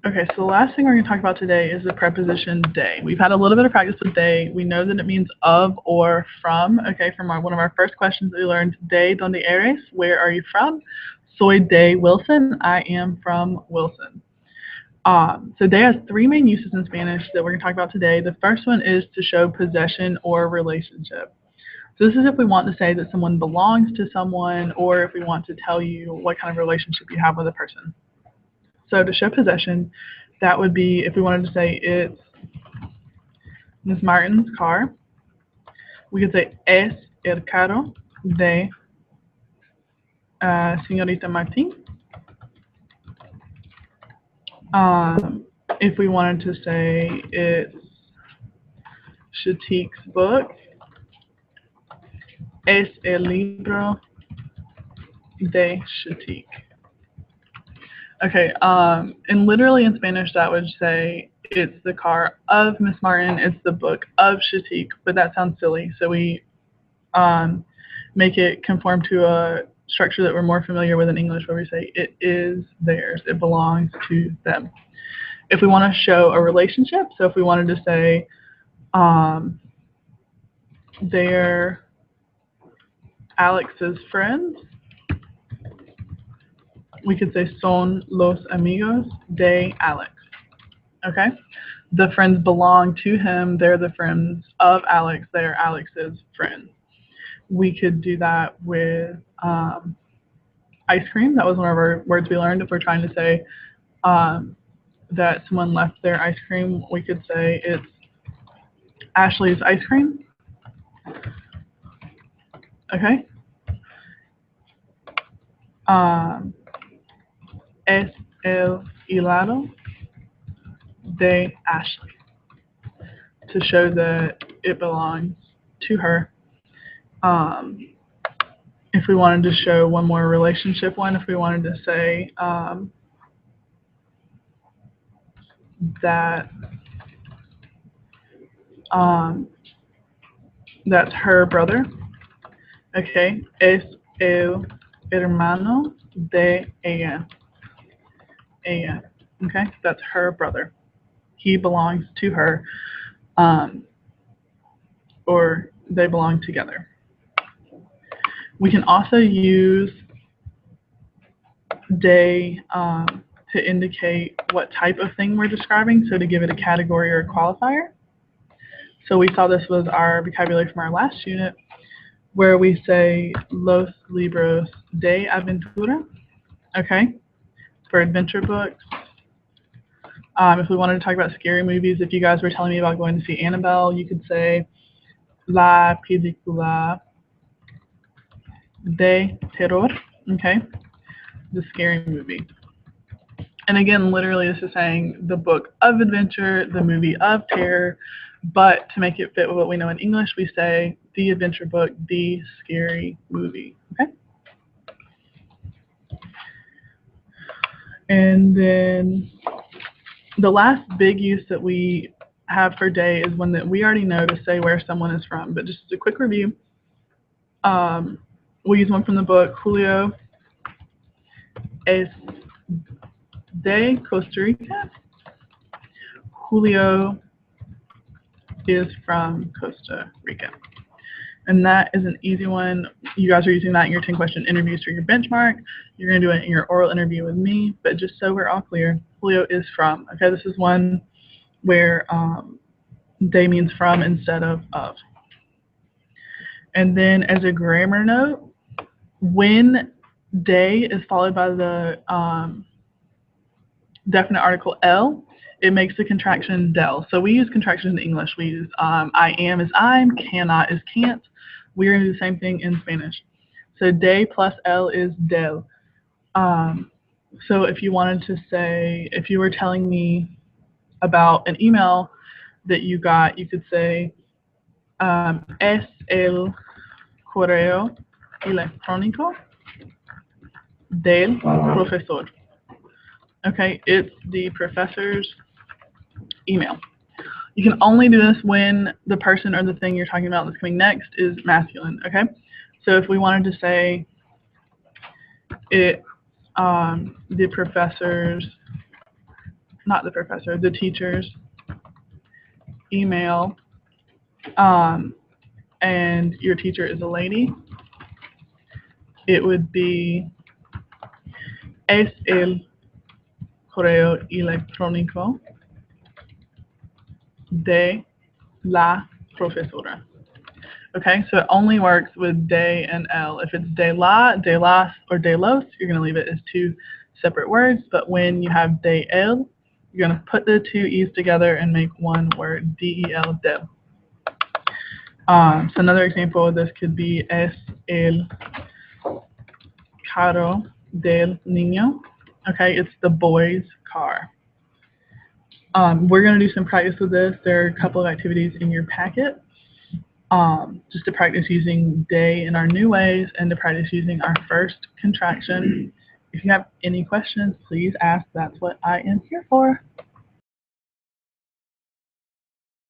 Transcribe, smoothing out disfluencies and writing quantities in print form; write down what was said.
Okay, so the last thing we're going to talk about today is the preposition de. We've had a little bit of practice with de. We know that it means of or from. Okay, from one of our first questions that we learned, de donde eres? Where are you from? Soy de Wilson. I am from Wilson. So de has three main uses in Spanish that we're going to talk about today. The first one is to show possession or relationship. So this is if we want to say that someone belongs to someone, or if we want to tell you what kind of relationship you have with a person. So to show possession, that would be if we wanted to say it's Miss Martin's car. We could say es el carro de Señorita Martín. If we wanted to say it's Shatik's book, es el libro de Shatik. Okay, and literally in Spanish that would say it's the car of Miss Martin, it's the book of Shatik, but that sounds silly, so we make it conform to a structure that we're more familiar with in English, where we say it is theirs, it belongs to them. If we want to show a relationship, so if we wanted to say they're Alex's friends, we could say son los amigos de Alex. Okay? The friends belong to him. They're the friends of Alex. They're Alex's friends. We could do that with ice cream. That was one of our words we learned. If we're trying to say that someone left their ice cream, we could say it's Ashley's ice cream. Okay? Es el helado de Ashley, to show that it belongs to her. If we wanted to show one more relationship one, if we wanted to say that that's her brother. Okay, es el hermano de ella. Ella. Okay, that's her brother. He belongs to her, or they belong together. We can also use de to indicate what type of thing we're describing, so to give it a category or a qualifier. So we saw this was our vocabulary from our last unit, where we say los libros de aventura, okay, for adventure books. If we wanted to talk about scary movies, if you guys were telling me about going to see Annabelle, you could say la película de terror, okay, the scary movie. And again, literally this is saying the book of adventure, the movie of terror, but to make it fit with what we know in English, we say the adventure book, the scary movie, okay? And then the last big use that we have for de is one that we already know to say where someone is from. But just as a quick review, we'll use one from the book, Julio es de Costa Rica. Julio is from Costa Rica. And that is an easy one. You guys are using that in your 10-question interviews for your benchmark. You're going to do it in your oral interview with me. But just so we're all clear, Julio is from. Okay, this is one where de means from instead of. And then as a grammar note, when de is followed by the definite article el, it makes the contraction del. So we use contractions in English. We use I am is I'm, cannot is can't. We're going to do the same thing in Spanish. So de plus el is del. So if you wanted to say, if you were telling me about an email that you got, you could say es el correo electrónico del profesor. Okay, it's the professor's email. You can only do this when the person or the thing you're talking about that's coming next is masculine, okay? So if we wanted to say it's the professor's, not the professor, the teacher's email, and your teacher is a lady, it would be es el correo electrónico de la profesora. Okay, so it only works with de and el. If it's de la, de las, or de los, you're going to leave it as two separate words. But when you have de el, you're going to put the two e's together and make one word, del, del. So another example of this could be es el carro del niño. Okay, it's the boy's car. We're going to do some practice with this. There are a couple of activities in your packet. Just to practice using de in our new ways and to practice using our first contraction. If you have any questions, please ask. That's what I am here for.